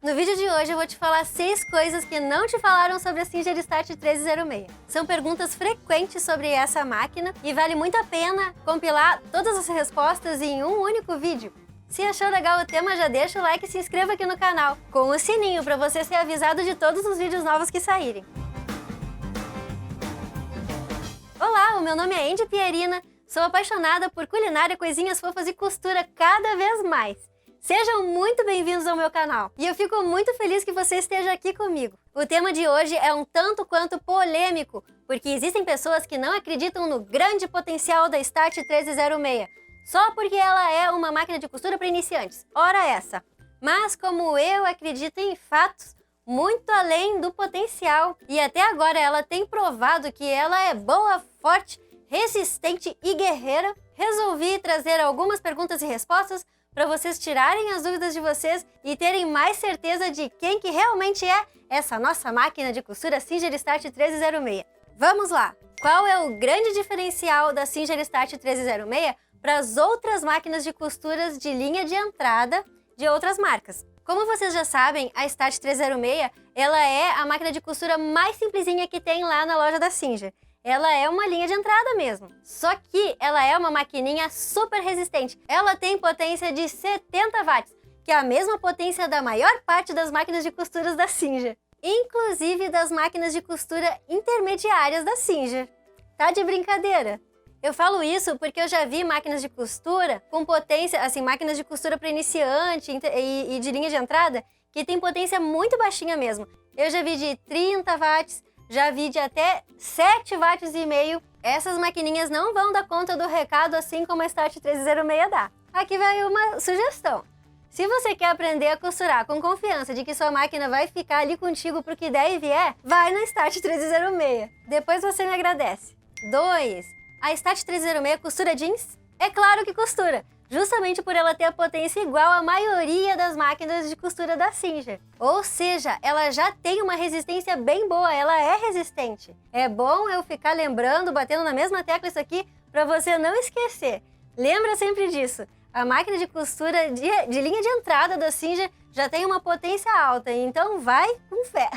No vídeo de hoje eu vou te falar 6 coisas que não te falaram sobre a Singer Start 1306. São perguntas frequentes sobre essa máquina e vale muito a pena compilar todas as respostas em um único vídeo. Se achou legal o tema, já deixa o like e se inscreva aqui no canal, com o sininho para você ser avisado de todos os vídeos novos que saírem. Olá, o meu nome é Andy Pierina, sou apaixonada por culinária, coisinhas fofas e costura cada vez mais. Sejam muito bem-vindos ao meu canal e eu fico muito feliz que você esteja aqui comigo. O tema de hoje é um tanto quanto polêmico, porque existem pessoas que não acreditam no grande potencial da Start 1306, só porque ela é uma máquina de costura para iniciantes. Ora essa! Mas como eu acredito em fatos muito além do potencial e até agora ela tem provado que ela é boa, forte, resistente e guerreira, resolvi trazer algumas perguntas e respostas para vocês tirarem as dúvidas de vocês e terem mais certeza de quem que realmente é essa nossa máquina de costura Singer Start 1306. Vamos lá! Qual é o grande diferencial da Singer Start 1306 para as outras máquinas de costuras de linha de entrada de outras marcas? Como vocês já sabem, a Start 1306 ela é a máquina de costura mais simplesinha que tem lá na loja da Singer. Ela é uma linha de entrada mesmo. Só que ela é uma maquininha super resistente. Ela tem potência de 70 watts, que é a mesma potência da maior parte das máquinas de costuras da Singer. Inclusive das máquinas de costura intermediárias da Singer. Tá de brincadeira? Eu falo isso porque eu já vi máquinas de costura com potência, assim, máquinas de costura para iniciante e de linha de entrada, que tem potência muito baixinha mesmo. Eu já vi de 30 watts, já vi de até 7 watts e meio. Essas maquininhas não vão dar conta do recado assim como a Start 1306 dá. Aqui vai uma sugestão. Se você quer aprender a costurar com confiança de que sua máquina vai ficar ali contigo pro que der e vier, vai na Start 1306. Depois você me agradece. 2. A Start 1306 costura jeans? É claro que costura, justamente por ela ter a potência igual à maioria das máquinas de costura da Singer. Ou seja, ela já tem uma resistência bem boa, ela é resistente. É bom eu ficar lembrando, batendo na mesma tecla isso aqui, para você não esquecer. Lembra sempre disso. A máquina de costura de linha de entrada da Singer já tem uma potência alta, então vai com fé.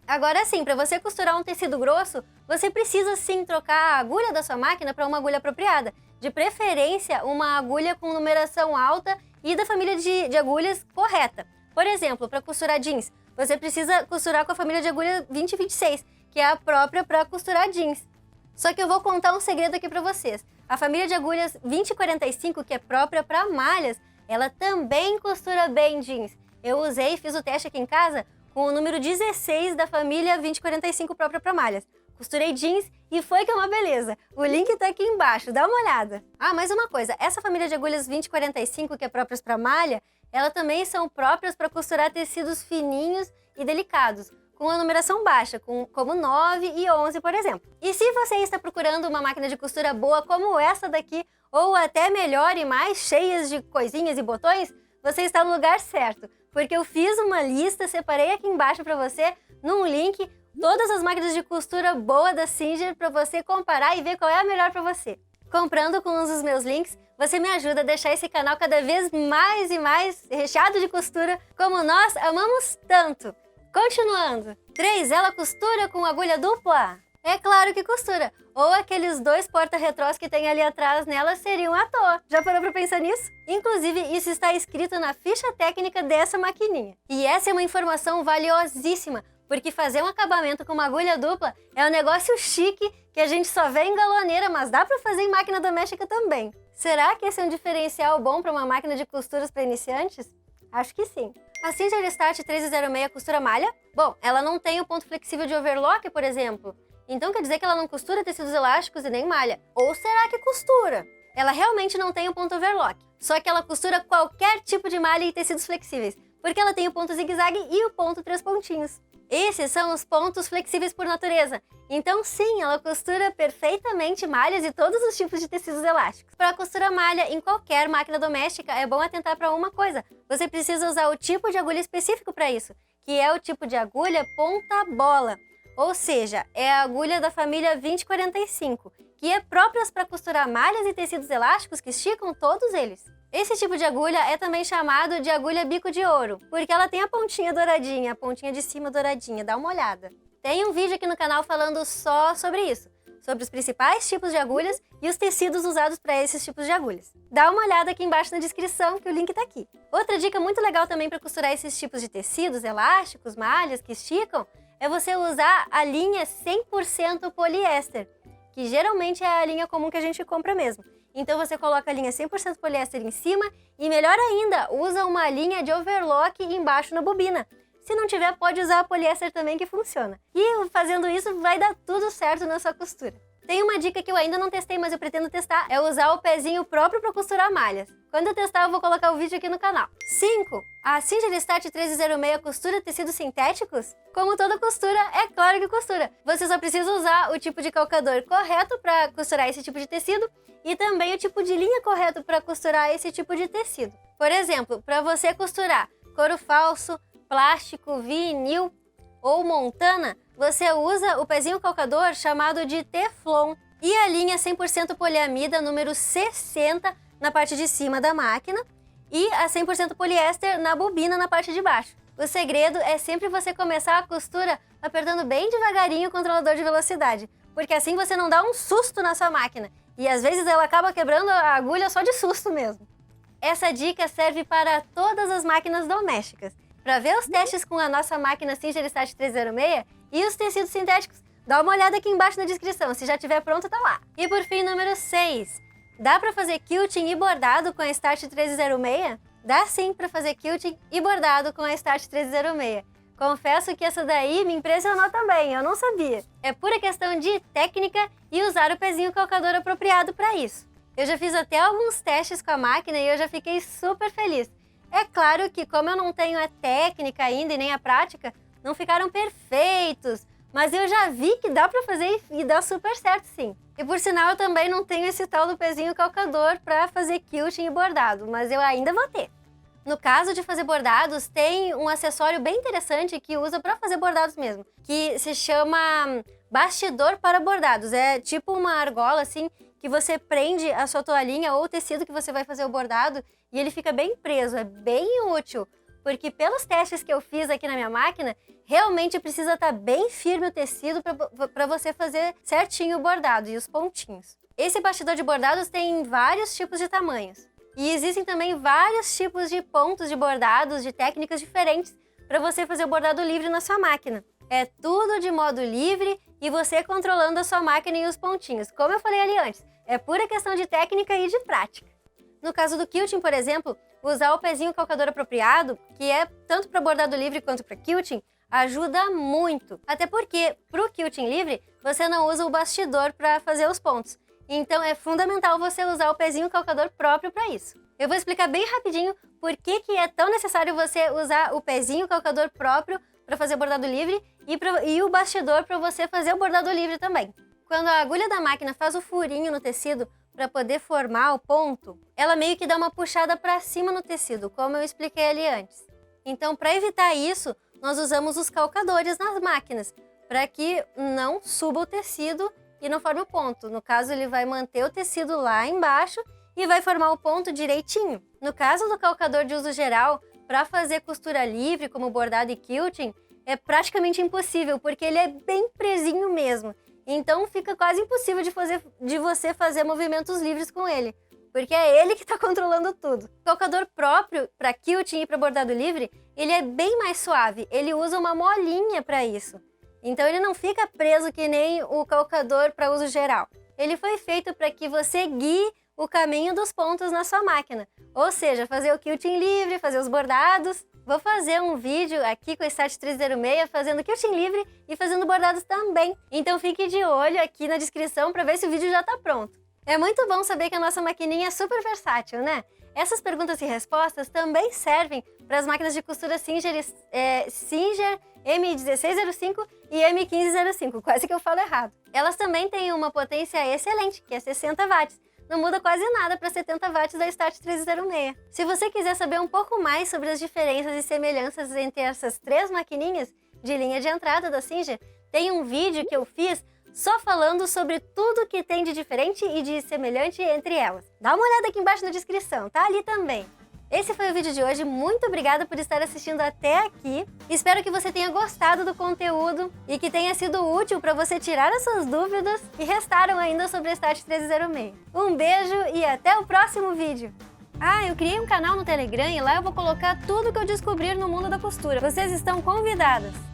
Agora sim, para você costurar um tecido grosso, você precisa sim trocar a agulha da sua máquina para uma agulha apropriada. De preferência, uma agulha com numeração alta e da família de agulhas correta. Por exemplo, para costurar jeans, você precisa costurar com a família de agulha 2026, que é a própria para costurar jeans. Só que eu vou contar um segredo aqui para vocês. A família de agulhas 2045, que é própria para malhas, ela também costura bem jeans. Eu usei e fiz o teste aqui em casa com o número 16 da família 2045 própria para malhas. Costurei jeans e foi que é uma beleza. O link tá aqui embaixo, dá uma olhada. Ah, mais uma coisa, essa família de agulhas 2045, que é próprias para malha, elas também são próprias para costurar tecidos fininhos e delicados, com a numeração baixa, como 9 e 11, por exemplo. E se você está procurando uma máquina de costura boa como essa daqui, ou até melhor e mais cheias de coisinhas e botões, você está no lugar certo, porque eu fiz uma lista, separei aqui embaixo para você, num link, todas as máquinas de costura boa da Singer para você comparar e ver qual é a melhor para você. Comprando com um dos meus links, você me ajuda a deixar esse canal cada vez mais e mais recheado de costura, como nós amamos tanto. Continuando. 3. Ela costura com agulha dupla? É claro que costura. Ou aqueles 2 porta-retrós que tem ali atrás nela seriam à toa. Já parou pra pensar nisso? Inclusive, isso está escrito na ficha técnica dessa maquininha. E essa é uma informação valiosíssima, porque fazer um acabamento com uma agulha dupla é um negócio chique que a gente só vê em galoneira, mas dá pra fazer em máquina doméstica também. Será que esse é um diferencial bom para uma máquina de costuras para iniciantes? Acho que sim. A Singer Start 1306 costura malha? Bom, ela não tem o ponto flexível de overlock, por exemplo. Então quer dizer que ela não costura tecidos elásticos e nem malha. Ou será que costura? Ela realmente não tem o ponto overlock. Só que ela costura qualquer tipo de malha e tecidos flexíveis, porque ela tem o ponto zigue-zague e o ponto 3 pontinhos. Esses são os pontos flexíveis por natureza. Então sim, ela costura perfeitamente malhas e todos os tipos de tecidos elásticos. Para costurar malha em qualquer máquina doméstica, é bom atentar para uma coisa. Você precisa usar o tipo de agulha específico para isso, que é o tipo de agulha ponta-bola. Ou seja, é a agulha da família 2045, que é própria para costurar malhas e tecidos elásticos que esticam todos eles. Esse tipo de agulha é também chamado de agulha bico de ouro, porque ela tem a pontinha douradinha, a pontinha de cima douradinha, dá uma olhada. Tem um vídeo aqui no canal falando só sobre isso, sobre os principais tipos de agulhas e os tecidos usados para esses tipos de agulhas. Dá uma olhada aqui embaixo na descrição, que o link tá aqui. Outra dica muito legal também para costurar esses tipos de tecidos, elásticos, malhas que esticam, é você usar a linha 100% poliéster, que geralmente é a linha comum que a gente compra mesmo. Então você coloca a linha 100% poliéster em cima e, melhor ainda, usa uma linha de overlock embaixo na bobina. Se não tiver, pode usar a poliéster também, que funciona. E fazendo isso vai dar tudo certo na sua costura. Tem uma dica que eu ainda não testei, mas eu pretendo testar, é usar o pezinho próprio para costurar malhas. Quando eu testar, eu vou colocar o vídeo aqui no canal. 5. A Singer Start 1306 costura tecidos sintéticos? Como toda costura, é claro que costura. Você só precisa usar o tipo de calcador correto para costurar esse tipo de tecido e também o tipo de linha correto para costurar esse tipo de tecido. Por exemplo, para você costurar couro falso, plástico, vinil ou montana, você usa o pezinho calcador chamado de Teflon e a linha 100% poliamida número 60 na parte de cima da máquina e a 100% poliéster na bobina na parte de baixo. O segredo é sempre você começar a costura apertando bem devagarinho o controlador de velocidade, porque assim você não dá um susto na sua máquina e às vezes ela acaba quebrando a agulha só de susto mesmo. Essa dica serve para todas as máquinas domésticas. Para ver os testes com a nossa máquina Singer Start 306 e os tecidos sintéticos, dá uma olhada aqui embaixo na descrição, se já estiver pronto tá lá. E por fim, número 6. Dá para fazer quilting e bordado com a Start 1306? Dá sim para fazer quilting e bordado com a Start 1306. Confesso que essa daí me impressionou também, eu não sabia. É pura questão de técnica e usar o pezinho calcador apropriado para isso. Eu já fiz até alguns testes com a máquina e eu já fiquei super feliz. É claro que como eu não tenho a técnica ainda e nem a prática, não ficaram perfeitos, mas eu já vi que dá para fazer e dá super certo sim. E por sinal eu também não tenho esse tal do pezinho calcador para fazer quilting e bordado, mas eu ainda vou ter. No caso de fazer bordados, tem um acessório bem interessante que usa para fazer bordados mesmo, que se chama bastidor para bordados. É tipo uma argola assim, que você prende a sua toalhinha ou o tecido que você vai fazer o bordado e ele fica bem preso, é bem útil. Porque pelos testes que eu fiz aqui na minha máquina, realmente precisa estar bem firme o tecido para você fazer certinho o bordado e os pontinhos. Esse bastidor de bordados tem vários tipos de tamanhos. E existem também vários tipos de pontos de bordados, de técnicas diferentes para você fazer o bordado livre na sua máquina. É tudo de modo livre e você controlando a sua máquina e os pontinhos. Como eu falei ali antes, é pura questão de técnica e de prática. No caso do quilting, por exemplo, usar o pezinho calcador apropriado, que é tanto para bordado livre quanto para quilting, ajuda muito. Até porque, para o quilting livre, você não usa o bastidor para fazer os pontos. Então é fundamental você usar o pezinho calcador próprio para isso. Eu vou explicar bem rapidinho por que é tão necessário você usar o pezinho calcador próprio para fazer bordado livre e o bastidor para você fazer o bordado livre também. Quando a agulha da máquina faz o furinho no tecido para poder formar o ponto, ela meio que dá uma puxada para cima no tecido, como eu expliquei ali antes. Então, para evitar isso, nós usamos os calcadores nas máquinas, para que não suba o tecido e não forme o ponto. No caso, ele vai manter o tecido lá embaixo e vai formar o ponto direitinho. No caso do calcador de uso geral, para fazer costura livre, como bordado e quilting, é praticamente impossível, porque ele é bem presinho mesmo. Então fica quase impossível de você fazer movimentos livres com ele, porque é ele que está controlando tudo. O calcador próprio para quilting e para bordado livre, ele é bem mais suave, ele usa uma molinha para isso. Então ele não fica preso que nem o calcador para uso geral. Ele foi feito para que você guie o caminho dos pontos na sua máquina, ou seja, fazer o quilting livre, fazer os bordados. Vou fazer um vídeo aqui com a Start 306 fazendo quilting livre e fazendo bordados também. Então fique de olho aqui na descrição para ver se o vídeo já está pronto. É muito bom saber que a nossa maquininha é super versátil, né? Essas perguntas e respostas também servem para as máquinas de costura Singer M1605 e M1505, quase que eu falo errado. Elas também têm uma potência excelente, que é 60 watts. Não muda quase nada para 70 watts da Start 306. Se você quiser saber um pouco mais sobre as diferenças e semelhanças entre essas três maquininhas de linha de entrada da Singer, tem um vídeo que eu fiz só falando sobre tudo que tem de diferente e de semelhante entre elas. Dá uma olhada aqui embaixo na descrição, tá ali também. Esse foi o vídeo de hoje, muito obrigada por estar assistindo até aqui. Espero que você tenha gostado do conteúdo e que tenha sido útil para você tirar as suas dúvidas que restaram ainda sobre a Start 1306. Um beijo e até o próximo vídeo! Ah, eu criei um canal no Telegram e lá eu vou colocar tudo que eu descobrir no mundo da costura. Vocês estão convidadas!